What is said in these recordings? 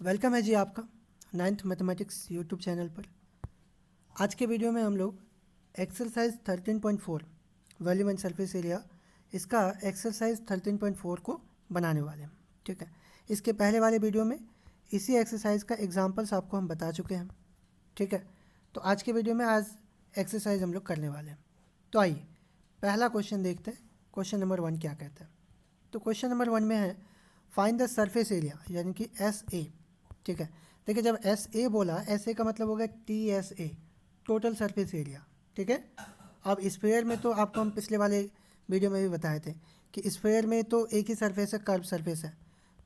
Welcome है जी आपका 9th mathematics YouTube channel पर। आज के वीडियो में हम लोग exercise 13.4 volume and surface area इसका एक्सरसाइज 13.4 को बनाने वाले हैं। ठीक है, इसके पहले वाले वीडियो में इसी एक्सरसाइज का एग्जांपल्स आपको हम बता चुके हैं। ठीक है, तो आज के वीडियो में आज एक्सरसाइज हम लोग करने वाले हैं। तो आइए पहला क्वेश्चन देखते हैं। क्वेश्चन नंबर 1 क्या कहता है। तो क्वेश्चन नंबर 1 में है फाइंड द सरफेस एरिया यानी कि एस ए। ठीक है, देखिए जब एस ए बोला, एस ए का मतलब हो गया T S A, total surface area. ठीक है, अब स्फेयर में तो आपको हम पिछले वाले वीडियो में भी बताए थे कि स्फेयर में तो एक ही सरफेस है, कर्व सरफेस है,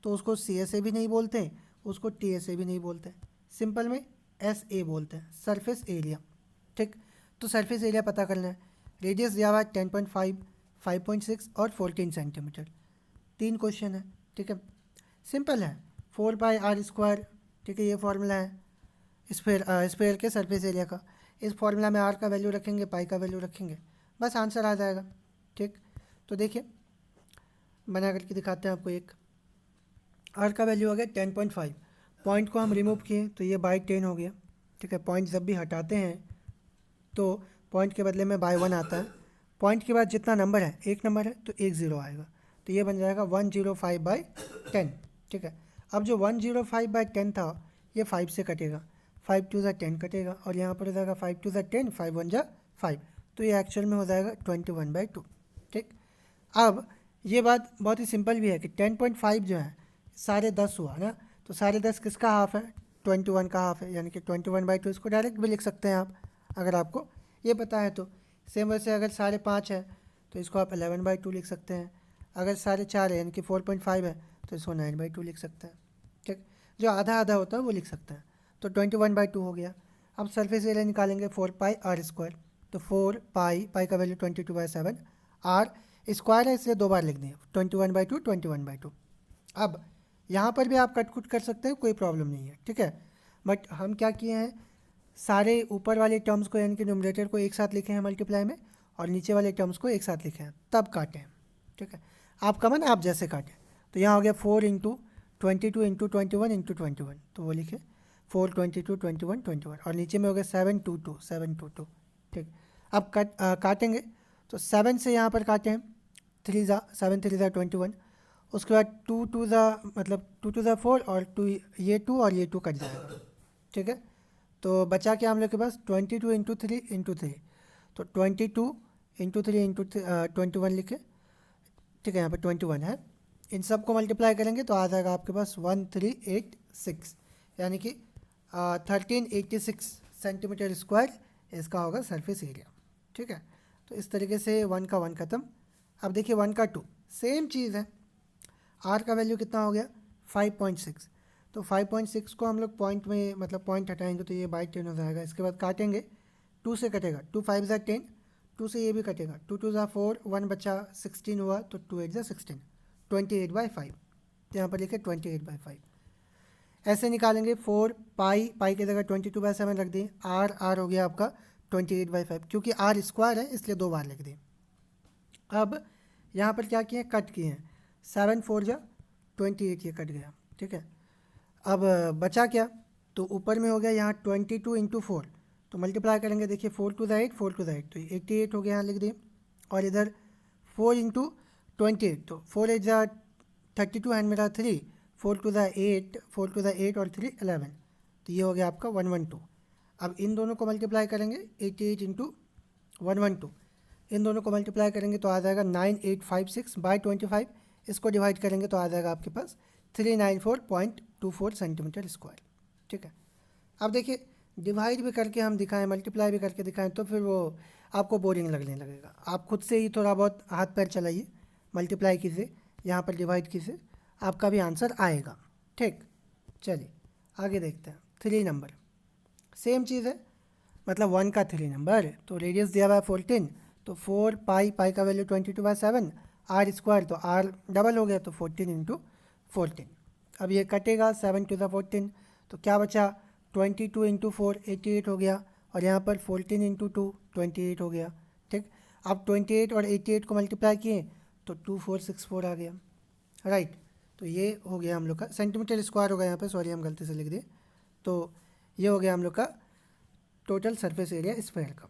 तो उसको सी एस ए भी नहीं बोलते, उसको टी एस ए भी नहीं बोलते, सिंपल में एस ए बोलते हैं, सरफेस एरिया। ठीक, तो सरफेस एरिया पता करना है। रेडियस दिया हुआ है 10.5, 5.6 और 14 सेंटीमीटर। 3 क्वेश्चन है। ठीक है, सिंपल है, 4πr²। ठीक है, ये फॉर्मूला है स्फेयर के सरफेस एरिया का। इस फॉर्मूला में आर का वैल्यू रखेंगे, पाई का वैल्यू रखेंगे, बस आंसर आ जाएगा। ठीक, तो देखिए बना करके दिखाते हैं आपको। एक आर का वैल्यू हो गया 10.5, पॉइंट को हम रिमूव किए तो ये बाई 10 हो गया। ठीक है, पॉइंट जब भी हटाते हैं तो पॉइंट के बदले में बाई 1 आता है। पॉइंट के बाद जितना नंबर है, एक नंबर है तो एक ज़ीरो आएगा, तो ये बन जाएगा 105/10। ठीक है, अब जो 105/10 था ये 5 से कटेगा, 5 2 ज़ा 10 कटेगा, और यहाँ पर हो जाएगा 5 2 ज़ा 10, 5 1 ज़ा 5, तो ये एक्चुअल में हो जाएगा 21/2। ठीक, अब ये बात बहुत ही सिंपल भी है कि 10.5 जो है साढ़े 10 हुआ ना, तो साढ़े 10 किसका हाफ है, 21 का हाफ है, यानी कि 21/2। इसको डायरेक्ट भी लिख सकते हैं आप अगर आपको ये पता है तो। सेम वैसे अगर 5.5 है तो इसको आप 11/2 लिख सकते हैं। अगर 4.5 है यानी कि 4.5 है तो इसको 9/2 लिख सकते हैं। ठीक, जो आधा आधा होता है वो लिख सकते हैं, तो 21/2 हो गया। अब सरफेस एरिया निकालेंगे 4πr², तो 4 पाई का वैल्यू 22/7, आर स्क्वायर है इसलिए 2 बार लिख दें, 21/2 21/2। अब यहाँ पर भी आप कट कुट कर सकते हैं, कोई प्रॉब्लम नहीं है। ठीक है, बट हम क्या किए हैं, सारे ऊपर वाले टर्म्स को यानी कि न्यूमरेटर को एक साथ लिखे हैं मल्टीप्लाई में, और नीचे वाले टर्म्स को एक साथ लिखे हैं, तब काटे हैं। ठीक है, आपका मन आप जैसे काटें। तो यहाँ हो गया 4 × 22 × 21 × 21, तो वो लिखे 4 22 21 21, और नीचे में हो गया 7 2 2 7 2 2। ठीक, अब काटेंगे तो 7 से यहाँ पर काटें, 7 3 ज़ा 21, उसके बाद 2 2 ज़ा मतलब 2 2 ज़ा 4, और 2 ये 2 और ये 2 कट जाएगा। ठीक है, तो बचा क्या हम लोग के पास, 22 × 3 × 3, तो 22 × 3 × 21 लिखे। ठीक है, यहाँ पर 21 है, इन सब को मल्टीप्लाई करेंगे तो आ जाएगा आपके पास 1386, यानी कि 1386 सेंटीमीटर स्क्वायर इसका होगा सरफेस एरिया। ठीक है, तो इस तरीके से 1 का 1 ख़त्म। अब देखिए 1 का 2 सेम चीज़ है। आर का वैल्यू कितना हो गया 5.6, तो 5.6 को हम लोग पॉइंट में मतलब पॉइंट हटाएंगे तो ये बाई 10 हो जाएगा। इसके बाद काटेंगे, 2 से कटेगा, 2 5 ज़ा 10, 2 से ये भी कटेगा, 2 2 ज़ा 4, 1 बचा 16 हुआ, तो 2 8 ज़ा 16, 28/5, तो यहाँ पर लिखे 28/5। ऐसे निकालेंगे 4 पाई की जगह 22/7 रख दें, आर हो गया आपका 28/5, क्योंकि आर स्क्वायर है इसलिए 2 बार लिख दें। अब यहाँ पर क्या किए, कट किए हैं, 7 4 ज़ा 28, ये कट गया। ठीक है, अब बचा क्या, तो ऊपर में हो गया यहाँ 22 × 4, तो मल्टीप्लाई करेंगे, देखिए 4 2 ज़ा 8, 4 2 ज़ा 8, तो 88 हो गया, यहाँ लिख दें। और इधर 4 × 28, तो 4 8 ज़ा 32 हैंड मेरा 3, 4 2 ज़ा 8, 4 2 ज़ा 8 और 3 11, तो ये हो गया आपका 112। अब इन दोनों को मल्टीप्लाई करेंगे, 88 × 112, इन दोनों को मल्टीप्लाई करेंगे तो आ जाएगा 9856/25, इसको डिवाइड करेंगे तो आ जाएगा आपके पास 394.24 सेंटीमीटर स्क्वायर। ठीक है, अब देखिए डिवाइड भी करके हम दिखाएं, मल्टीप्लाई भी करके दिखाएं, तो फिर वो आपको बोरिंग लगने लगेगा। आप खुद से ही थोड़ा बहुत हाथ पैर चलाइए, मल्टीप्लाई कीजिए, यहाँ पर डिवाइड कीजिए, आपका भी आंसर आएगा। ठीक, चलिए आगे देखते हैं। 3 नंबर सेम चीज़ है, मतलब 1 का 3 नंबर, तो रेडियस दिया हुआ है 14, तो 4 पाई का वैल्यू 22/7, आर स्क्वायर, तो आर डबल हो गया, तो 14 × 14। अब ये कटेगा, 7 2 ज़ा 14, तो क्या बचा, 22 × 4 88 हो गया, और यहाँ पर 14 × 2 28 हो गया। ठीक, अब 28 और 88 को मल्टीप्लाई किए तो 2464 आ गया। राइट, तो ये हो गया हम लोग का सेंटीमीटर स्क्वायर होगा यहाँ पे, सॉरी हम गलती से लिख दिए। तो ये हो गया हम लोग का टोटल सरफेस एरिया स्फेयर का।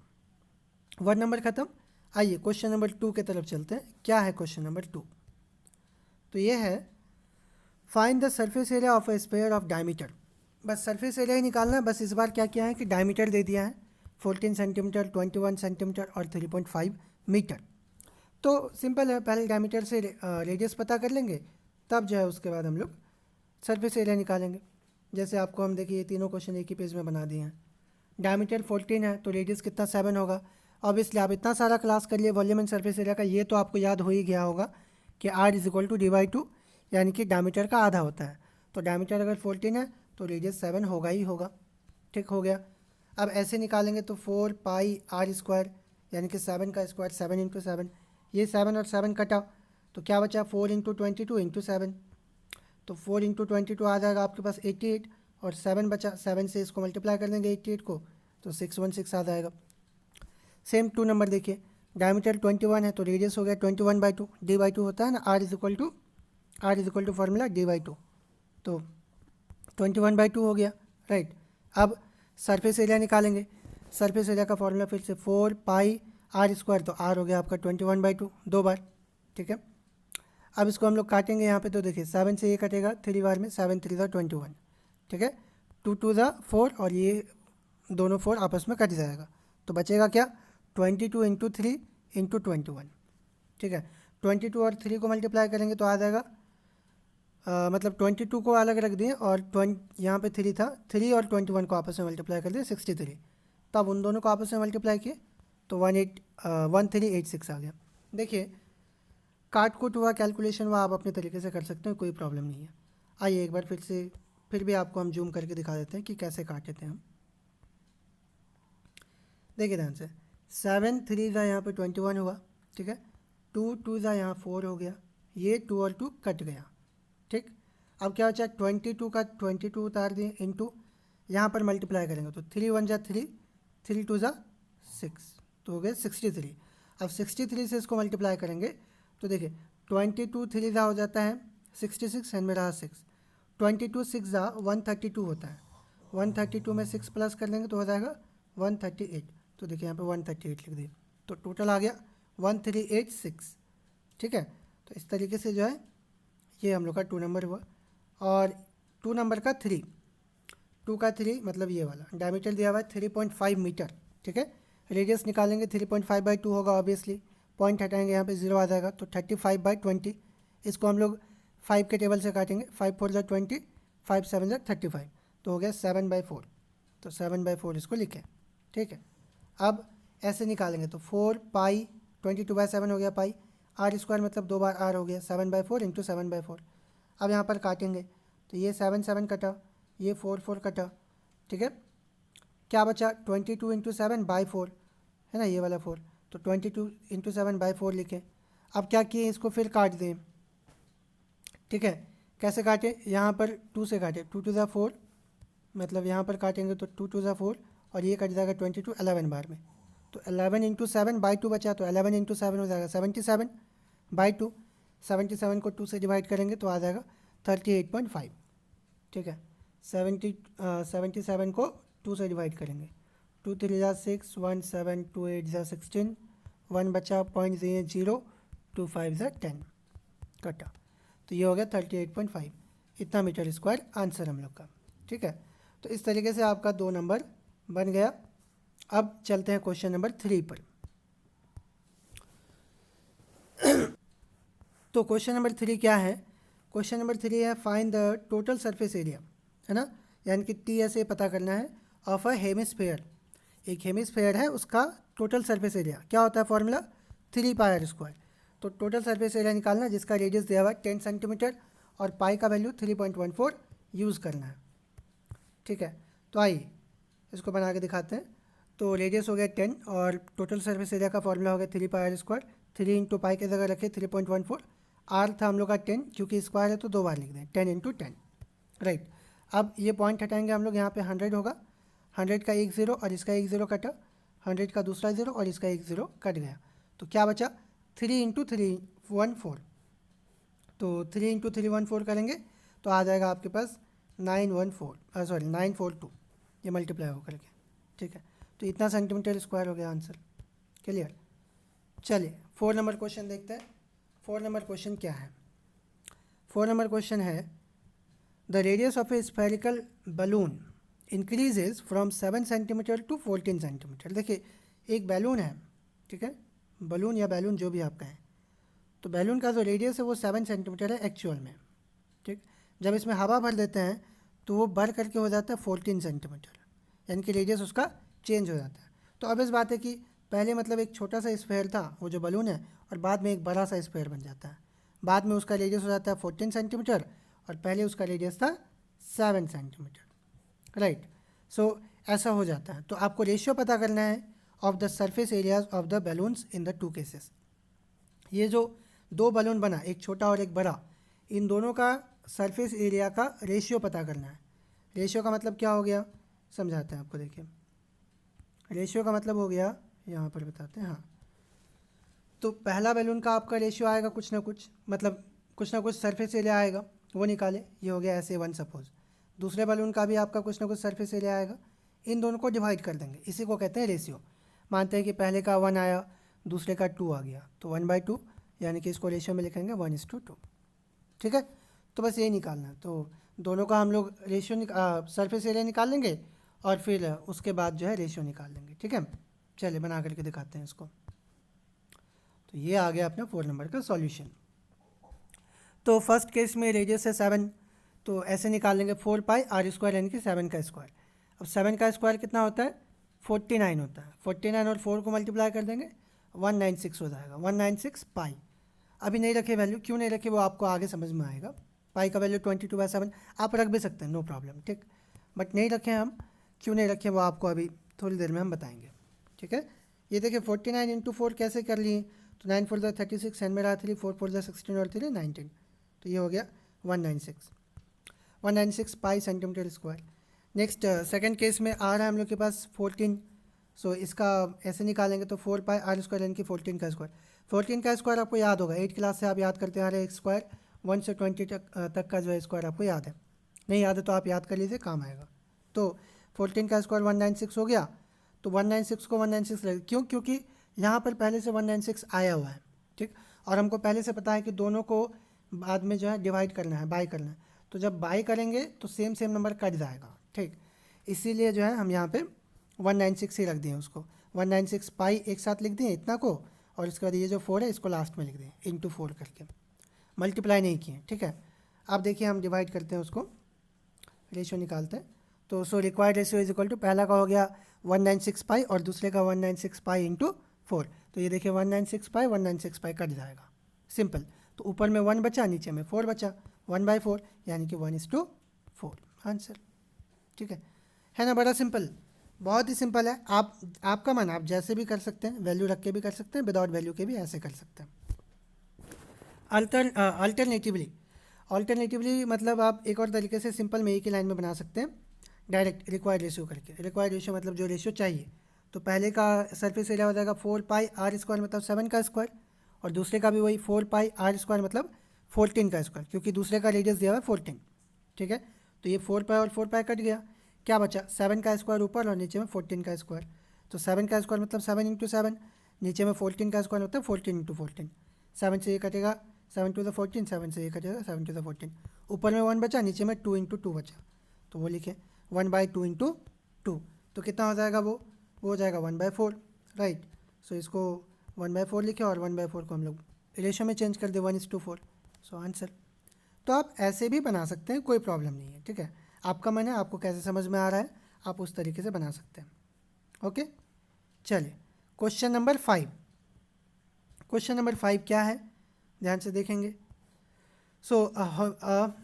1 नंबर खत्म। आइए क्वेश्चन नंबर 2 की तरफ चलते हैं। क्या है क्वेश्चन नंबर 2? तो ये है find the surface area of A sphere of diameter. बस सरफेस एरिया ही निकालना है। बस इस बार क्या किया है कि डायमीटर दे दिया है 14 सेंटीमीटर, 21 सेंटीमीटर और 3.5 मीटर। तो सिंपल है, पहले डायमीटर से रेडियस पता कर लेंगे, तब जो है उसके बाद हम लोग सरफेस एरिया निकालेंगे। जैसे आपको हम देखिए तीनों क्वेश्चन एक ही पेज में बना दिए हैं। डायमीटर 14 है तो रेडियस कितना 7 होगा। ऑब्वियसली आप इतना सारा क्लास कर लिए वॉल्यूम एंड सरफेस एरिया का, ये तो आपको याद हो ही गया होगा कि R is equal to D/2, यानी कि डायमीटर का आधा होता है। तो डायमीटर अगर 14 है तो रेडियस 7 होगा ही होगा। ठीक हो गया। अब ऐसे निकालेंगे तो 4 पाई R स्क्वायर, यानी कि 7 का स्क्वायर 7 इंटू 7। ये 7 और 7 कटा तो क्या बचा 4 इंटू 22 इंटू 7। तो 4 इंटू 22 आ जाएगा आपके पास 88, और 7 बचा, 7 से इसको मल्टीप्लाई कर देंगे 88 को तो 616 आ जाएगा। सेम 2 नंबर देखिए, डायमीटर 21 है तो रेडियस हो गया 21/2, D/2 होता है ना, R is equal to formula D/2, तो 21/2 हो गया। राइट। अब सरफेस एरिया निकालेंगे। सरफेस एरिया का फॉर्मूला फिर से 4 पाई R स्क्वायर, तो R हो गया आपका 21/2 दो बार। ठीक है। अब इसको हम लोग काटेंगे यहाँ पे, तो देखिए 7 से ये कटेगा 3 बार में, 7 3 21। ठीक है। 2 2 4 और ये दोनों 4 आपस में कट जाएगा, तो बचेगा क्या 22 इंटू 3 इंटू 21। ठीक है। 22 और 3 को मल्टीप्लाई करेंगे तो आ जाएगा मतलब 22 को अलग रख दिए और यहाँ पे 3 था, 3 और 21 को आपस में मल्टीप्लाई कर दिए 63। तो अब उन दोनों को आपस में मल्टीप्लाई किए तो 1386 आ गया। देखिए काट कुट हुआ, कैलकुलेशन हुआ, आप अपने तरीके से कर सकते हैं, कोई प्रॉब्लम नहीं है। आइए एक बार फिर भी आपको हम जूम करके दिखा देते हैं कि कैसे काटे थे हम। देखिए ध्यान से, 7 3 का यहाँ पे 21 हुआ। ठीक है। 2 2 का यहाँ 4 हो गया, ये 2 और 2 कट गया। ठीक। अब क्या बचा 22 का 22 उतार दिए इंटू यहाँ पर मल्टीप्लाई करेंगे तो 3 1 जा 3, 3 2 जा 6, तो हो गए 63। अब 63 से इसको मल्टीप्लाई करेंगे तो देखिए 22 3 जा हो जाता है 66 एंड में रहा 6, 22 6 जा 132 होता है। 132 में 6 प्लस कर लेंगे तो हो जाएगा 138। तो देखिए यहाँ पे 138 लिख दिए, तो टोटल आ गया 1386। ठीक है। तो इस तरीके से जो है ये हम लोग का 2 नंबर हुआ। और 2 नंबर का 3, 2 का 3 मतलब ये वाला डायमीटर दिया हुआ है 3.5 मीटर। ठीक है। रेडियस निकालेंगे 3.5/2 होगा, ऑब्वियसली पॉइंट हटाएंगे यहाँ पे 0 आ जाएगा, तो 35/20। इसको हम लोग 5 के टेबल से काटेंगे, 5 4 जा 20, 5 7 जा 35, तो हो गया 7/4। तो 7/4 इसको लिखें। ठीक है। अब ऐसे निकालेंगे तो 4 पाई 22/7 हो गया पाई, R स्क्वायर मतलब 2 बार R हो गया 7/4 इंटू 7/4। अब यहाँ पर काटेंगे तो ये 7 7 कटा, ये 4 4 कटा। ठीक है। क्या बचा 22 इंटू 7/4 है ना, ये वाला 4, तो 22 इंटू 7/4 लिखें। अब क्या किए, इसको फिर काट दें। ठीक है। कैसे काटे, यहाँ पर 2 से काटे, 2 2 4, मतलब यहाँ पर काटेंगे तो 2 2 4 और ये कट जाएगा 22 11 बार में, तो 11 इंटू 7/2 बचा, तो 11 इंटू 7 हो जाएगा 77/2। 77 को 2 से डिवाइड करेंगे तो आ जाएगा 38.5। ठीक है। 77 को 2 से डिवाइड करेंगे, 2 3 जा 6, 1 7 2 8 जा 16, 1 बचा, पॉइंट 0, 2 5 जा 10 कटा, तो ये हो गया 38.5। इतना मीटर स्क्वायर आंसर हम लोग का। ठीक है। तो इस तरीके से आपका 2 नंबर बन गया। अब चलते हैं क्वेश्चन नंबर 3 पर। तो क्वेश्चन नंबर 3 क्या है? क्वेश्चन नंबर 3 है find the total surface area, है ना, यानी कि TSA पता करना है ऑफ अ हेमिस्फेयर। एक हेमिस्फेयर है, उसका टोटल सरफेस एरिया क्या होता है, फॉर्मूला 3 पाई R स्क्वायर। तो टोटल सरफेस एरिया निकालना है जिसका रेडियस दिया हुआ है 10 सेंटीमीटर और पाई का वैल्यू 3.14 यूज़ करना है। ठीक है। तो आइए इसको बना के दिखाते हैं। तो रेडियस हो गया 10 और टोटल सरफेस एरिया का फॉर्मूला हो गया 3 पाई R स्क्वायर। 3 इंटू पाई की जगह रखे 3.14, R था हम लोग का 10, क्योंकि स्क्वायर है तो 2 बार लिख दें, 10 इंटू 10। राइट। अब ये पॉइंट हटाएंगे हम लोग, यहाँ पे 100 होगा, 100 का एक 0 और इसका एक 0 कटा, 100 का दूसरा 0 और इसका एक 0 कट गया, तो क्या बचा 3 इंटू 3 14। तो 3 इंटू 314 करेंगे तो आ जाएगा आपके पास 942 ये मल्टीप्लाई हो करके, ठीक है। तो इतना सेंटीमीटर स्क्वायर हो गया आंसर। क्लियर। चलिए 4 नंबर क्वेश्चन देखते हैं। 4 नंबर क्वेश्चन क्या है? 4 नंबर क्वेश्चन है the radius of a spherical balloon increases from 7 centimetre to 14 centimetre. देखिए एक बैलून है, ठीक है, बलून या बैलून जो भी आप कहें, तो बैलून का जो रेडियस है वो 7 सेंटीमीटर है एक्चुअल में, ठीक। जब इसमें हवा भर देते हैं तो वो बढ़ करके हो जाता है 14 सेंटीमीटर, यानी कि रेडियस उसका चेंज हो जाता है। तो अब इस बात है कि पहले मतलब एक छोटा सा स्फेयर था वो जो बलून है, और बाद में एक बड़ा सा स्फेयर बन जाता है। बाद में उसका रेडियस हो जाता है 14 सेंटीमीटर और पहले उसका रेडियस था 7 सेंटीमीटर, राइट। सो ऐसा हो जाता है। तो आपको रेशियो पता करना है of the surface areas of the balloons in the 2 cases. ये जो 2 बलून बना, एक छोटा और एक बड़ा, इन दोनों का सरफेस एरिया का रेशियो पता करना है। रेशियो का मतलब क्या हो गया, समझाते हैं आपको। देखिए रेशियो का मतलब हो गया, यहाँ पर बताते हैं, हाँ। तो पहला बैलून का आपका रेशियो आएगा कुछ ना कुछ, मतलब कुछ ना कुछ सरफेस एरिया आएगा, वो निकाले, ये हो गया SA1 सपोज। दूसरे बैलून का भी आपका कुछ ना कुछ सरफेस एरिया आएगा, इन दोनों को डिवाइड कर देंगे, इसी को कहते हैं रेशियो। मानते हैं कि पहले का 1 आया, दूसरे का 2 आ गया, तो 1/2, यानी कि इसको रेशियो में लिखेंगे 1:2, ठीक है। तो बस ये निकालना है। तो दोनों का हम लोग रेशियो सरफेस एरिया निकाल लेंगे और फिर उसके बाद जो है रेशियो निकाल लेंगे, ठीक है। चलिए बना करके दिखाते हैं इसको। तो ये आ गया अपना 4 नंबर का सॉल्यूशन। तो फर्स्ट केस में रेडियस है 7, तो ऐसे निकाल लेंगे 4πr², यानी कि 7 का स्क्वायर। अब 7 का स्क्वायर कितना होता है, 49 होता है। 49 और 4 को मल्टीप्लाई कर देंगे 196 हो जाएगा, 196 पाई। अभी नहीं रखे वैल्यू, क्यों नहीं रखे वो आपको आगे समझ में आएगा। पाई का वैल्यू 22/7 आप रख भी सकते हैं, नो प्रॉब्लम, ठीक। बट नहीं रखे हम, क्यों नहीं रखे वो आपको अभी थोड़ी देर में हम बताएंगे, ठीक है। ये देखिए 49 इंटू 4 कैसे कर लिए, तो 9 4 36, एंड में रहा 3, 4 4 16 और 3 19, तो ये हो गया 196 पाई centimetre square. Next second case में आ रहा है हम लोग के पास 14, सो इसका ऐसे निकालेंगे तो 4πr², यानी कि 14 का स्क्वायर। 14 का स्क्वायर आपको याद होगा, 8 क्लास से आप याद करते आ रहे हैं। स्क्वायर 1 से 20 तक का जो है स्क्वायर आपको याद है, नहीं याद है तो आप याद कर लीजिए, काम आएगा। तो 14 का स्क्वायर 196 हो गया, तो 196 को 196 लगे, क्योंकि यहाँ पर पहले से 196 आया हुआ है, ठीक। और हमको पहले से पता है कि दोनों को बाद में जो है डिवाइड करना है, बाई करना है, तो जब बाई करेंगे तो सेम नंबर कट जाएगा, ठीक। इसीलिए जो है हम यहाँ पे 196 ही रख दिए उसको, 196 पाई एक साथ लिख दिए इतना को, और इसके बाद ये जो 4 है इसको लास्ट में लिख दिए इंटू 4 करके, मल्टीप्लाई नहीं किए, ठीक है। अब देखिए हम डिवाइड करते हैं उसको, रेशियो निकालते हैं। तो so required ratio is equal to, पहला का हो गया 196 पाई और दूसरे का 196 पाई इंटू 4। तो ये देखिए 196 पाई 196 पाई कट जाएगा, सिंपल। तो ऊपर में 1 बचा, नीचे में 4 बचा, 1/4, यानी कि 1:4 आंसर, ठीक है ना। बड़ा सिंपल, बहुत ही सिंपल है। आपका मन, आप जैसे भी कर सकते हैं, वैल्यू रख के भी कर सकते हैं, विदाउट वैल्यू के भी ऐसे कर सकते हैं। अल्टरनेटिवली मतलब आप एक और तरीके से सिंपल में एक ही लाइन में बना सकते हैं, डायरेक्ट रिक्वायर्ड रेशियो करके। रिक्वायर्ड रेशियो मतलब जो रेशियो चाहिए, तो पहले का सरफेस एरिया हो जाएगा 4πr² मतलब 7 का स्क्वायर, और दूसरे का भी वही 4πr² मतलब 14 का स्क्वायर, क्योंकि दूसरे का रेडियस दिया हुआ है 14, ठीक है। तो ये 4π और 4π कट गया, क्या बचा 7 का स्क्वायर ऊपर और नीचे में 14 का स्क्वायर। तो 7 का स्क्वायर मतलब 7 इंटू 7, नीचे में 14 का स्क्वायर मतलब 14 इंटू 14। 7 से ये कटेगा 7 टू द 14, 7 से ये कटेगा 7 टू द 14, ऊपर में 1 बचा, नीचे में 2 इंटू 2 बचा, तो वो लिखे 1/2 इंटू 2, तो कितना हो जाएगा वो हो जाएगा 1/4, राइट। सो इसको 1/4 लिखे और 1/4 को हम लोग रेशियो में चेंज कर दे 1:4, सो आंसर। तो आप ऐसे भी बना सकते हैं, कोई प्रॉब्लम नहीं है, ठीक है। आपका मन है, आपको कैसे समझ में आ रहा है आप उस तरीके से बना सकते हैं, ओके। चलिए क्वेश्चन नंबर 5। क्वेश्चन नंबर 5 क्या है, ध्यान से देखेंगे। सो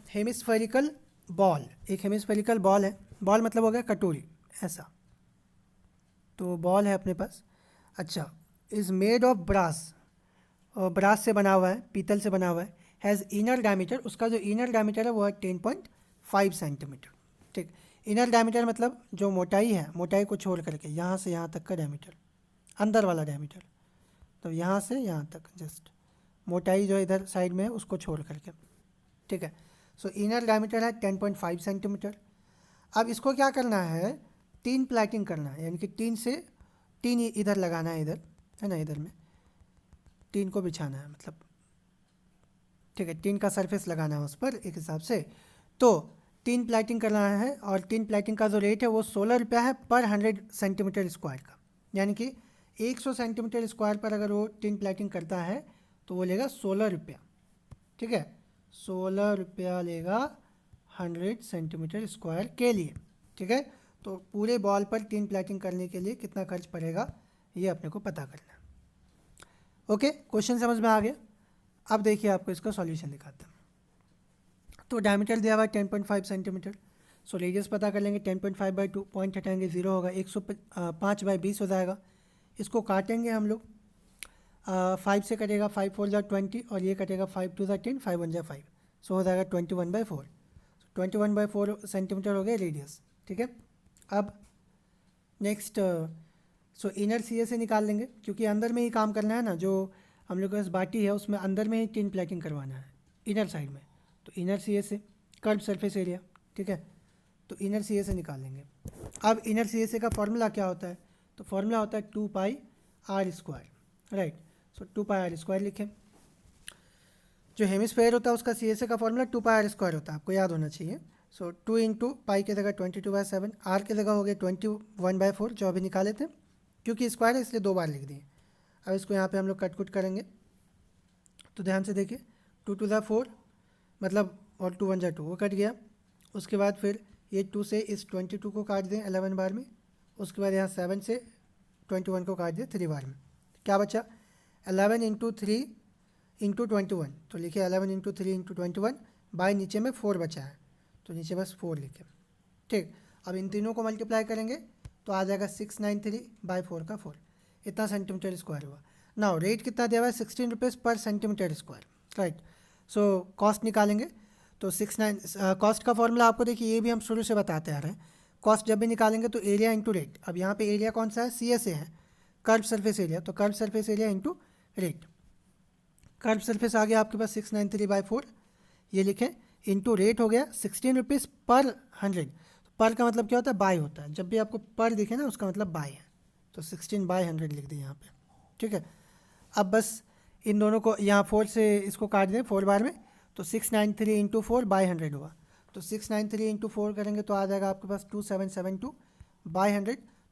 हेमिस्फेरिकल बॉल, एक हेमिस्फेरिकल बॉल है, बॉल मतलब हो गया कटोरी ऐसा, तो बॉल है अपने पास। अच्छा, is made of brass, brass से बना हुआ है, पीतल से बना हुआ है। हैज़ इनर डायमीटर, उसका जो इनर डायमीटर है वो है 10.5 सेंटीमीटर, ठीक। इनर डायमीटर मतलब जो मोटाई है, मोटाई को छोड़ करके यहाँ से यहाँ तक का डायमीटर, अंदर वाला डायमीटर, तो यहाँ से यहाँ तक जस्ट मोटाई जो इधर साइड में है उसको छोड़ करके, ठीक है। सो इनर डायमीटर है 10.5 सेंटीमीटर। अब इसको क्या करना है, 3 प्लैटिंग करना है, यानी कि 3 इधर लगाना है, इधर है ना, इधर में 3 को बिछाना है, मतलब ठीक है, 3 का सरफेस लगाना है उस पर एक हिसाब से। तो 3 प्लैटिंग करना है और 3 प्लैटिंग का जो रेट है वो 16 रुपया है पर 100 सेंटीमीटर स्क्वायर का, यानी कि 100 सेंटीमीटर स्क्वायर पर अगर वो 3 प्लैटिंग करता है तो वो लेगा 16 रुपया, ठीक है, 16 रुपया लेगा 100 सेंटीमीटर स्क्वायर के लिए, ठीक है। तो पूरे बॉल पर 3 प्लैटिंग करने के लिए कितना खर्च पड़ेगा ये अपने को पता करना है। ओके, क्वेश्चन समझ में आ गया। अब देखिए आपको इसका सॉल्यूशन दिखाते हैं। तो डायमीटर दिया हुआ है 10.5 सेंटीमीटर। सो रेडियस पता कर लेंगे, 10.5/2, पॉइंट हटाएंगे 0 होगा, 105/20 हो जाएगा। इसको काटेंगे हम लोग, 5 से कटेगा, 5 4 जा 20 और ये कटेगा 5 2 जा 10, 5 1 जा 5, सो हो जाएगा 21/4। 21/4 सेंटीमीटर हो गया रेडियस, ठीक है। अब नेक्स्ट सो इनर सी ए से निकाल लेंगे, क्योंकि अंदर में ही काम करना है ना, जो हम लोग के पास बाटी है उसमें अंदर में ही 3 प्लेटिंग करवाना है इनर साइड में। तो इनर सी ए से कर्व सरफेस एरिया, ठीक है, तो इनर सी ए से निकाल लेंगे। अब इनर सी ए से का फॉर्मूला क्या होता है, तो फॉर्मूला होता है 2πr², राइट। सो 2πr² लिखें। जो हेमिस्फेयर होता है उसका सी एस ए का फॉर्मूला 2πr² होता है, आपको याद होना चाहिए। सो 2 इंटू पाई की जगह 22/7, आर की जगह हो गया 21/4 जो अभी निकाले थे, क्योंकि स्क्वायर है इसलिए 2 बार लिख दिए। अब इसको यहाँ पे हम लोग कट करेंगे, तो ध्यान से देखिए, 2 2 जा 4 मतलब, और 2 1 जा 2, वो कट गया। उसके बाद फिर ये 2 से इस 22 को काट दें 11 बार में, उसके बाद यहाँ 7 से 21 को काट दें 3 बार में, क्या बचा 11 इंटू 3 इंटू 21, तो लिखे 11 इंटू 3 इंटू 21, बाय नीचे में 4 बचा है तो नीचे बस 4 लिखे, ठीक। अब इन तीनों को मल्टीप्लाई करेंगे तो आ जाएगा 693/4 का 4, इतना सेंटीमीटर स्क्वायर हुआ। नाउ रेट कितना दिया हुआ है, 16 रुपीज़ पर centimetre square, right. So cost निकालेंगे, तो 69 कॉस्ट का फॉर्मूला आपको देखिए ये भी हम शुरू से बताते आ रहे हैं। कॉस्ट जब भी निकालेंगे तो एरिया इंटू रेट, अब यहाँ पे एरिया कौन सा है, सी एस ए है, कर्व सरफेस एरिया, तो curve surface area into rate. Curve surface आ गया आपके पास 693/4, ये लिखें, इंटू रेट हो गया 16 रुपीज़ पर 100। पर का मतलब क्या होता है, बाय होता है, जब भी आपको पर दिखे ना उसका मतलब बाय है, तो 16/100 लिख दें यहाँ पे, ठीक है। अब बस इन दोनों को यहाँ 4 से इसको काट दें 4 बार में, तो 693 इंटू 4/100 हुआ, तो 693 इंटू 4 करेंगे तो आ जाएगा आपके पास 2772/100,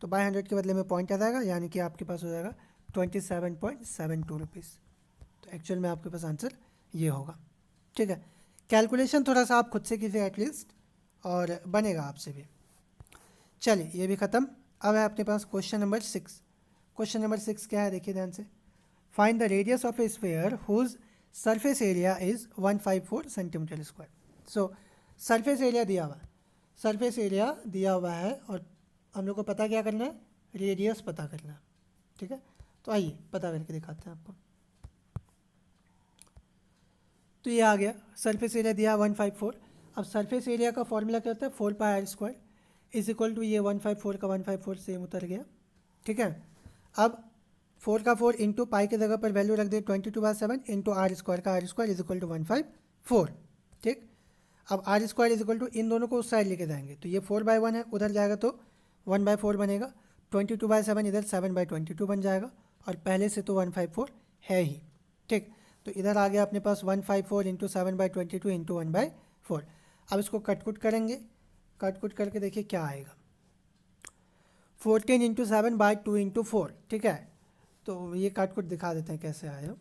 तो बाय 100 के बदले में पॉइंट आ जाएगा, यानी कि आपके पास हो जाएगा 27.72 रुपीज़। तो एक्चुअल में आपके पास आंसर ये होगा, ठीक है। कैलकुलेशन थोड़ा सा आप खुद से कीजिए एटलीस्ट, और बनेगा आपसे भी। चलिए ये भी ख़त्म। अब है अपने पास क्वेश्चन नंबर 6। क्वेश्चन नंबर 6 क्या है, देखिए ध्यान से। Find the radius of a sphere whose surface area is 154 centimetre square. So surface area दिया हुआ है, सरफेस एरिया दिया हुआ है, और हम लोग को पता क्या करना है, रेडियस पता करना है, ठीक है। तो आइए पता करके दिखाते हैं आपको। तो ये आ गया, सरफेस एरिया दिया 154। अब सरफेस एरिया का फॉर्मूला क्या होता है, 4πr² इज इक्वल टू ये 154 का 154 सेम उतर गया, ठीक है। अब 4 का 4 इंटू पाई की जगह पर वैल्यू रख दे 22/7 इंटू r² का r² इज इक्वल टू 154, ठीक। अब r² इज इक्वल टू इन दोनों को उस साइड लेके जाएंगे, तो ये 4/1 है, उधर जाएगा तो 1/4 बनेगा, 22/7 इधर 7/22 बन जाएगा, और पहले से तो 154 है ही, ठीक। तो इधर आ गया अपने पास 154 इंटू 7/22 इंटू 1/4। अब इसको कट करेंगे, कट करके देखिए क्या आएगा, 14 इंटू 7/2 इंटू 4, ठीक है। तो ये कट दिखा देते हैं कैसे आया।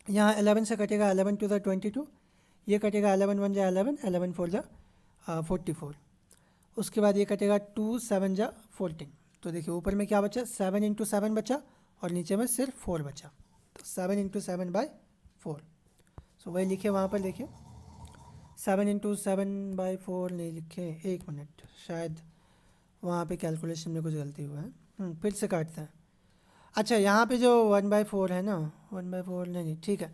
यहाँ 11 से कटेगा 11 2 ज़ा 22, ये कटेगा 11 1 ज़ा 11, 11 4 ज़ा 44, उसके बाद ये कटेगा 2 7 ज़ा 14। तो देखिए ऊपर में क्या बचा, 7 इंटू 7 बचा, और नीचे में सिर्फ 4 बचा, तो 7 इंटू 7/4। सो वही लिखे वहाँ पर, देखिए 7 इंटू 7/4 नहीं लिखे, एक मिनट, शायद वहाँ पे कैलकुलेशन में कुछ गलती हुआ है, फिर से काटते हैं। अच्छा यहाँ पे जो 1/4 है ना, 1/4 नहीं, ठीक है,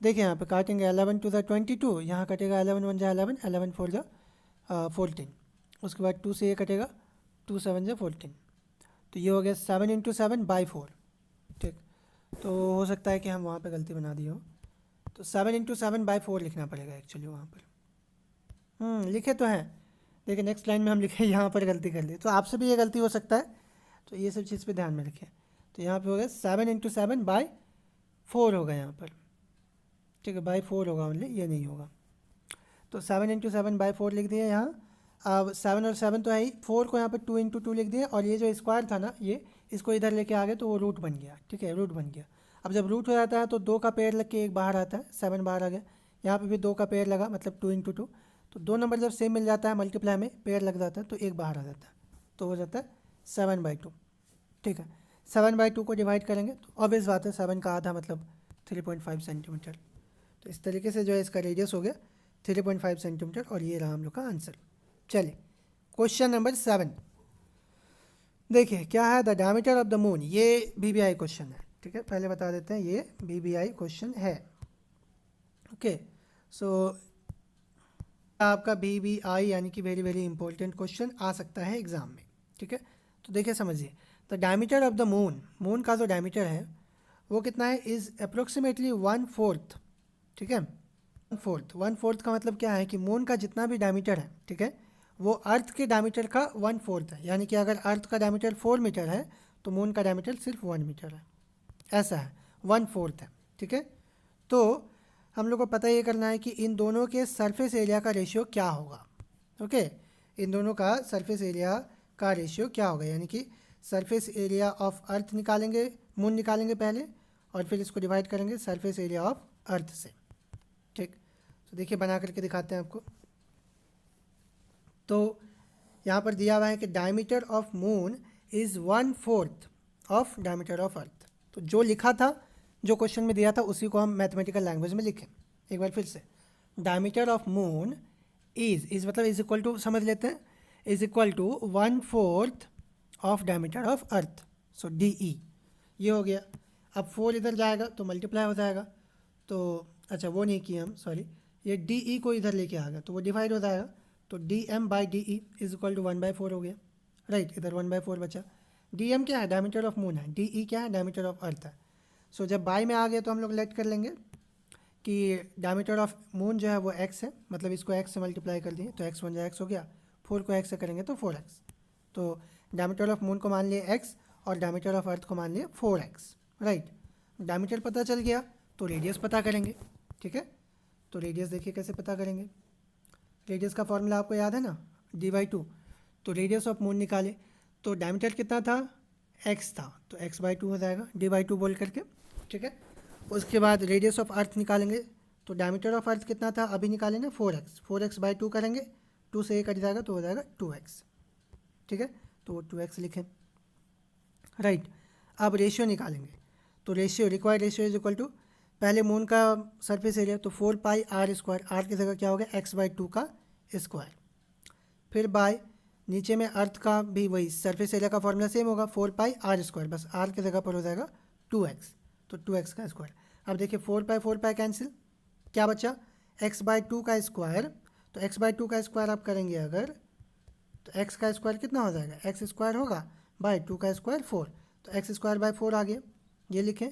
देखिए यहाँ पे काटेंगे 11 2 ज़ा 22, यहाँ कटेगा 11 1 ज़ा 11, 11 4 ज़ा 14, उसके बाद 2 से ये कटेगा, 2 7 ज़ा 14, तो ये हो गया 7 इंटू 7/4, ठीक। तो हो सकता है कि हम वहाँ पे गलती बना दी हो, तो 7 × 7/4 लिखना पड़ेगा एक्चुअली वहाँ पर। लिखे तो हैं, लेकिन नेक्स्ट लाइन में हम लिखे यहाँ पर गलती कर ली, तो आपसे भी ये गलती हो सकता है, तो ये सब चीज़ पे ध्यान में रखें। तो यहाँ पे हो गया 7 × 7/4 होगा यहाँ पर, ठीक है, बाई 4 होगा ओनली, ये नहीं होगा। तो 7 × 7/4 लिख दिया यहाँ। अब 7 और 7 तो है ही, 4 को यहाँ पर 2 × 2 लिख दिया, और ये जो स्क्वायर था ना, ये इसको इधर लेके आ गए तो वो रूट बन गया, ठीक है, रूट बन गया। अब जब रूट हो जाता है तो 2 का पेयर लग के एक बाहर आता है, 7 बाहर आ गया। यहाँ पे भी 2 का पेयर लगा, मतलब 2 × 2, तो 2 नंबर जब सेम मिल जाता है मल्टीप्लाई में पेयर लग जाता है तो एक बाहर आ जाता है, तो हो जाता है 7/2, ठीक है। 7/2 को डिवाइड करेंगे तो ऑब्वियस बात है 7 का आधा मतलब 3.5 सेंटीमीटर। तो इस तरीके से जो है इसका रेडियस हो गया 3.5 सेंटीमीटर, और ये रहा हम लोग का आंसर। चलिए क्वेश्चन नंबर 7 देखिए क्या है, the diameter of the moon. ये BBI क्वेश्चन है, ठीक है, पहले बता देते हैं ये BBI क्वेश्चन है। ओके, सो आपका BBI यानी कि वेरी वेरी इंपॉर्टेंट क्वेश्चन आ सकता है एग्जाम में, ठीक है। तो देखिए समझिए, the diameter of the moon, moon का जो डायमीटर है वो कितना है, इज़ अप्रोक्सीमेटली 1/4, ठीक है। 1/4 का मतलब क्या है कि मून का जितना भी डायमीटर है, ठीक है, वो अर्थ के डायमीटर का 1/4 है। यानी कि अगर अर्थ का डायमीटर 4 मीटर है तो मून का डायमीटर सिर्फ 1 मीटर है, ऐसा है, 1/4 है, ठीक है। तो हम लोग को पता ये करना है कि इन दोनों के सरफेस एरिया का रेशियो क्या होगा। ओके, इन दोनों का सरफेस एरिया का रेशियो क्या होगा, यानी कि सरफेस एरिया ऑफ अर्थ निकालेंगे, मून निकालेंगे पहले, और फिर इसको डिवाइड करेंगे सरफेस एरिया ऑफ अर्थ से, ठीक। तो देखिए बना करके दिखाते हैं आपको। तो यहाँ पर दिया हुआ है कि diameter of moon is 1/4 of diameter of अर्थ। तो जो लिखा था, जो क्वेश्चन में दिया था, उसी को हम मैथमेटिकल लैंग्वेज में लिखें एक बार फिर से। डायमीटर ऑफ मून इज़ मतलब इज इक्वल टू, समझ लेते हैं, is equal to 1/4 of diameter of earth, so DE ये हो गया। अब 4 इधर जाएगा तो मल्टीप्लाई हो जाएगा, तो अच्छा वो नहीं किया हम, सॉरी, ये DE को इधर लेके आ गया तो वो डिवाइड हो जाएगा, तो DM/DE इज इक्वल टू 1/4 हो गया, राइट। इधर 1/4 बचा। DM क्या है, डायमीटर ऑफ मून है, DE क्या है, डायमीटर ऑफ अर्थ है। सो जब बाई में आ गया तो हम लोग लेट कर लेंगे कि डायमीटर ऑफ मून जो है वो x है, मतलब इसको x से मल्टीप्लाई कर दिए तो x बन जाए x हो गया, 4 को x से करेंगे तो 4x। तो डायमीटर ऑफ मून को मान लिए x और डायमीटर ऑफ अर्थ को मान लिए 4x, राइट। डायमीटर पता चल गया तो रेडियस पता करेंगे, ठीक है। तो रेडियस देखिए कैसे पता करेंगे, रेडियस का फॉर्मूला आपको याद है ना, D/2। तो रेडियस ऑफ मून निकाले तो डायमीटर कितना था, x था, तो x/2 हो जाएगा D/2 बोल करके, ठीक है। उसके बाद रेडियस ऑफ अर्थ निकालेंगे तो डायमीटर ऑफ अर्थ कितना था, अभी निकाले ना 4x/2 करेंगे, 2 से 1 कट जाएगा तो हो जाएगा 2x, ठीक है। तो वो 2x लिखें, राइट। अब रेशियो निकालेंगे तो ratio, required ratio is equal to, पहले मून का सरफेस एरिया तो 4πr², आर की जगह क्या हो गया x/2 का स्क्वायर, फिर बाय नीचे में अर्थ का भी वही सरफेस एरिया का फॉर्मूला सेम होगा 4πr², बस आर की जगह पर हो जाएगा 2x, तो 2x का स्क्वायर। अब देखिए 4π कैंसिल, क्या बचा, x/2 का स्क्वायर, तो x/2 का स्क्वायर आप करेंगे अगर तो x का स्क्वायर कितना हो जाएगा, x² होगा बाय 2 का स्क्वायर 4, तो x²/4 आ गया, ये लिखें।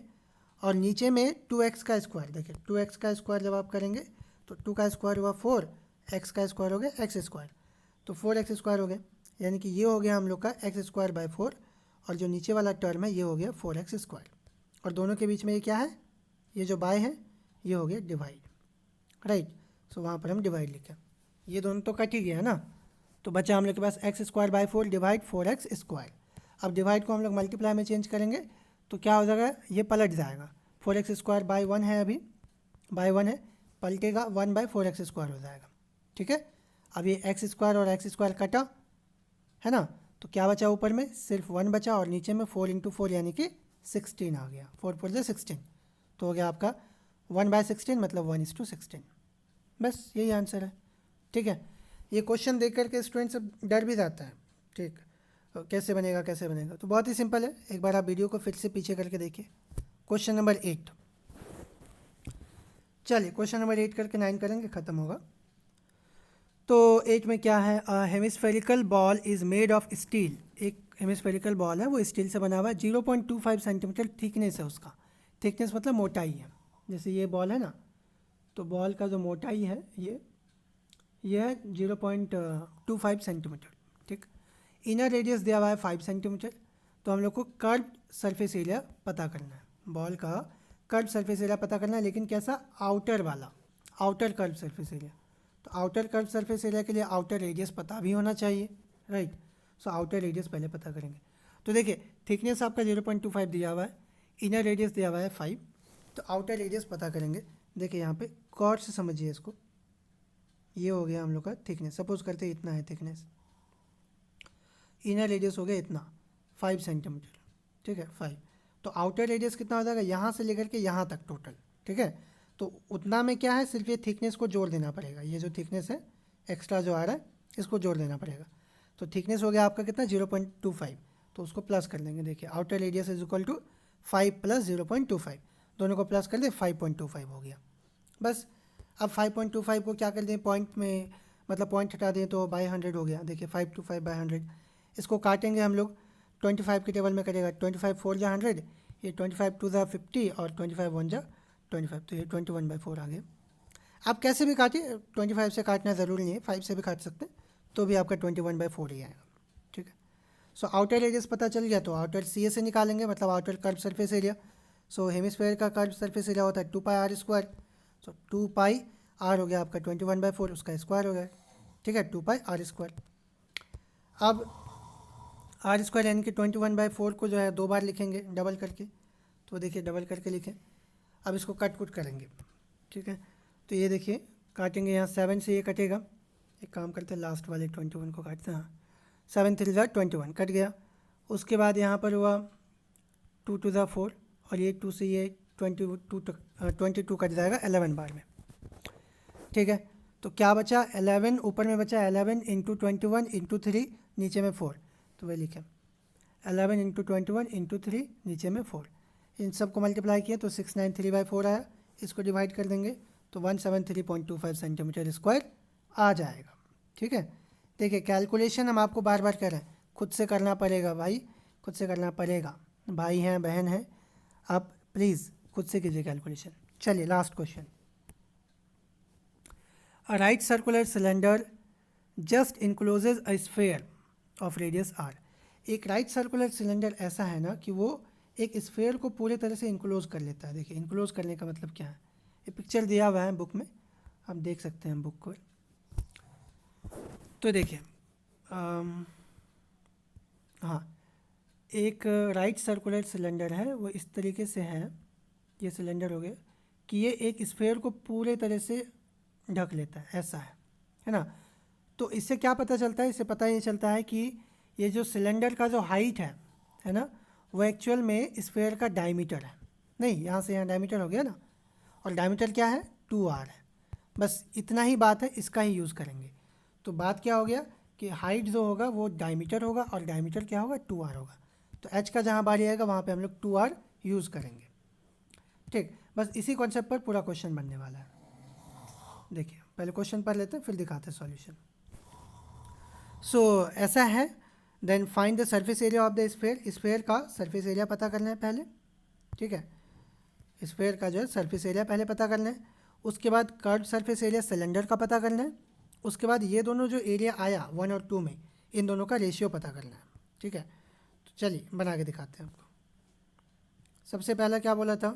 और नीचे में 2x का स्क्वायर, देखिए 2x का स्क्वायर जब आप करेंगे तो 2 का स्क्वायर हुआ 4, x का स्क्वायर हो गया x², तो 4x² हो गया, यानी कि ये हो गया हम लोग का x²/4, और जो नीचे वाला टर्म है ये हो गया 4x², और दोनों के बीच में ये क्या है, ये जो बाय है ये हो गया डिवाइड, राइट। सो वहाँ पर हम डिवाइड लिखें, ये दोनों तो कट ही गया ना, तो बचा हम लोग के पास x²/4 डिवाइड 4x²। अब डिवाइड को हम लोग मल्टीप्लाई में चेंज करेंगे तो क्या हो जाएगा, ये पलट जाएगा, 4x²/1 है, अभी बाय 1 है, पलटेगा 1/4x² हो जाएगा, ठीक है। अब ये x² और x² कटा है ना, तो क्या बचा ऊपर में, सिर्फ 1 बचा, और नीचे में 4 × 4 यानी कि 16 आ गया, 4 4 16, तो हो गया आपका 1/16 मतलब 1:16, बस यही आंसर है, ठीक है। ये क्वेश्चन देख करके स्टूडेंट सब डर भी जाता है, ठीक, कैसे बनेगा कैसे बनेगा, तो बहुत ही सिंपल है, एक बार आप वीडियो को फिर से पीछे करके देखिए। क्वेश्चन नंबर 8, चलिए क्वेश्चन नंबर 8 करके 9 करेंगे, ख़त्म होगा। तो 8 में क्या है, hemispherical ball is made of steel, एक हेमिस्फेरिकल बॉल है वो स्टील से बना हुआ है, 0.25 सेंटीमीटर थिकनेस है उसका, थिकनेस मतलब मोटाई है, जैसे ये बॉल है ना, तो बॉल का जो मोटाई है ये है 0.25 सेंटीमीटर, ठीक। इनर रेडियस दिया हुआ है 5 सेंटीमीटर। तो हम लोग को कर्व सरफेस एरिया पता करना है, बॉल का कर्व सरफेस एरिया पता करना है, लेकिन कैसा, आउटर वाला, आउटर कर्व सरफेस एरिया। तो आउटर कर्व सरफेस एरिया के लिए आउटर रेडियस पता भी होना चाहिए, राइट। सो आउटर रेडियस पहले पता करेंगे। तो देखिए थिकनेस आपका 0.25 दिया हुआ है, इनर रेडियस दिया हुआ है 5, तो आउटर रेडियस पता करेंगे। देखिए यहाँ पे कॉर्ड से समझिए इसको, ये हो गया हम लोग का थिकनेस, सपोज करते इतना है थिकनेस, इनर रेडियस हो गया इतना 5 सेंटीमीटर, ठीक है 5। तो आउटर रेडियस कितना हो जाएगा, यहाँ से लेकर के यहाँ तक टोटल, ठीक है। तो उतना में क्या है, सिर्फ ये थिकनेस को जोड़ देना पड़ेगा, ये जो थिकनेस है एक्स्ट्रा जो आ रहा है इसको जोड़ देना पड़ेगा। तो थिकनेस हो गया आपका कितना 0.25, तो उसको प्लस कर देंगे। देखिए outer radius is equal to 5 plus 0.25, दोनों को प्लस कर दे 5.25 हो गया। बस अब 5.25 को क्या कर दें, पॉइंट में मतलब पॉइंट हटा दें तो बाई 100 हो गया। देखिए 525 बाई 100, इसको काटेंगे हम लोग 25 के टेबल में करेगा, 25 4 जा 100, ये 25 2 जा 50 और 25 1 जा 25, तो ये 21/4 आ गया। आप कैसे भी काटिए, 25 से काटना ज़रूरी नहीं है, 5 से भी काट सकते हैं, तो भी आपका 21/4 ही आएगा, ठीक है। सो आउटर रेडियस पता चल गया, तो आउटर सी ए से निकालेंगे, मतलब आउटर कर्व सरफेस एरिया। सो हेमिस्फेयर का कर्व सरफेस एरिया होता है 2πr²। सो 2πr हो गया आपका 21/4, उसका स्क्वायर हो गया, ठीक है 2πr²। अब r² यानी कि 21/4 को जो है 2 बार लिखेंगे डबल करके, तो देखिए डबल करके लिखें। अब इसको कट कुट करेंगे, ठीक है। तो ये देखिए काटेंगे, यहाँ 7 से ये कटेगा, एक काम करते हैं लास्ट वाले 21 को काटते हैं, हाँ 7 3 जा 21 कट गया। उसके बाद यहाँ पर हुआ 2 2 जा 4 और ये 2 से ये 22 कट जाएगा 11 बार में, ठीक है। तो क्या बचा 11, ऊपर में बचा 11 इंटू 21 इंटू 3, नीचे में 4, तो वही लिखें 11 इंटू 21 इंटू 3, नीचे में 4। इन सब को मल्टीप्लाई किया तो 693/4 आया, इसको डिवाइड कर देंगे तो 173.25 सेंटीमीटर स्क्वायर आ जाएगा, ठीक है। देखिए कैलकुलेशन हम आपको बार बार कह रहे हैं, खुद से करना पड़ेगा भाई, खुद से करना पड़ेगा, भाई हैं बहन हैं, आप प्लीज़ खुद से कीजिए कैलकुलेशन। चलिए last question. A right circular cylinder just encloses a sphere of radius r। एक राइट सर्कुलर सिलेंडर ऐसा है ना कि वो एक स्फेयर को पूरे तरह से इंक्लोज कर लेता है। देखिए इंक्लोज करने का मतलब क्या है, ये पिक्चर दिया हुआ है बुक में, आप देख सकते हैं बुक को। तो देखिए हाँ, एक राइट सर्कुलर सिलेंडर है, वो इस तरीके से है, ये सिलेंडर हो गया कि ये एक स्फेयर को पूरे तरह से ढक लेता है, ऐसा है ना। तो इससे क्या पता चलता है, इससे पता ये चलता है कि ये जो सिलेंडर का जो हाइट है ना, वो एक्चुअल में स्फेयर का डायमीटर है। नहीं, यहाँ से यहाँ डायमीटर हो गया ना, और डायमीटर क्या है 2r है, बस इतना ही बात है, इसका ही यूज़ करेंगे। तो बात क्या हो गया कि हाइट जो होगा वो डायमीटर होगा और डायमीटर क्या होगा 2r होगा। तो h का जहाँ बारी आएगा वहाँ पे हम लोग 2r यूज़ करेंगे, ठीक। बस इसी कॉन्सेप्ट पर पूरा क्वेश्चन बनने वाला है। देखिए पहले क्वेश्चन पढ़ लेते हैं फिर दिखाते हैं सॉल्यूशन। सो ऐसा है, then find the surface area of the sphere. Sphere का सरफेस एरिया पता करना है पहले, ठीक है। स्फेयर का जो है सरफेस एरिया पहले पता करना है, उसके बाद कर्व सरफेस एरिया सिलेंडर का पता करना है, उसके बाद ये दोनों जो एरिया आया 1 और 2 में, इन दोनों का रेशियो पता करना है, ठीक है। तो चलिए बना के दिखाते हैं आपको। सबसे पहला क्या बोला था,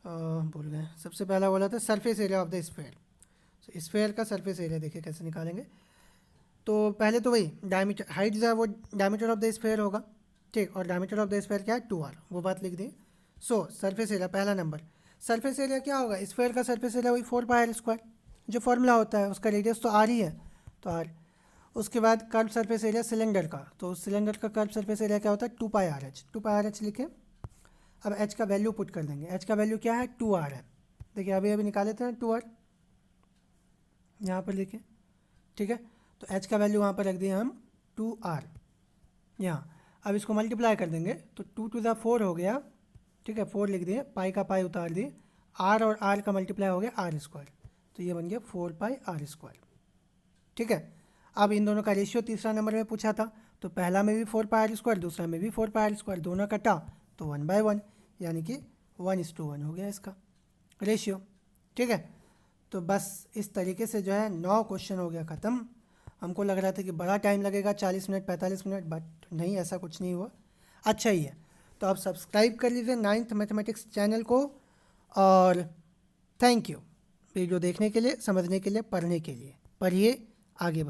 भूल गए, सबसे पहला बोला था surface area of the sphere. तो स्फेयर का सरफेस एरिया देखिए कैसे निकालेंगे। तो पहले तो वही डायमीटर, हाइट जो है वो डायमीटर ऑफ द स्फेयर होगा, ठीक, और डायमीटर ऑफ द स्फेयर क्या है 2r, वो बात लिख दी। सो सरफेस एरिया पहला नंबर, सरफेस एरिया क्या होगा, स्फेयर का सरफेस एरिया वही 4πr², जो फॉर्मूला होता है उसका रेडियस तो r ही है, तो r। उसके बाद कर्व सरफेस एरिया सिलेंडर का, तो सिलेंडर का कर्व सरफेस एरिया क्या होता है 2πrh, 2πrh लिखें। अब h का वैल्यू पुट कर देंगे, h का वैल्यू क्या है 2r है। देखिए अभी अभी निकाले थे 2r, यहाँ पर लिखें, ठीक है। तो h का वैल्यू वहाँ पर रख दिए हम 2r यहाँ। अब इसको मल्टीप्लाई कर देंगे तो 2 2 जा 4 हो गया, ठीक है, 4 लिख दिए, पाई का पाई उतार दिए, r और r का मल्टीप्लाई हो गया r², तो ये बन गया 4πr², ठीक है। अब इन दोनों का रेशियो तीसरा नंबर में पूछा था, तो पहला में भी 4πr², दूसरा में भी 4πr², दोनों कटा तो 1/1, यानी कि 1:1 हो गया इसका रेशियो, ठीक है। तो बस इस तरीके से जो है 9 क्वेश्चन हो गया ख़त्म। हमको लग रहा था कि बड़ा टाइम लगेगा 40 मिनट 45 मिनट, बट नहीं, ऐसा कुछ नहीं हुआ, अच्छा ही है। तो आप सब्सक्राइब कर लीजिए 9th मैथमेटिक्स चैनल को। और थैंक यू वीडियो देखने के लिए, समझने के लिए, पढ़ने के लिए। पढ़िए, आगे बढ़िए।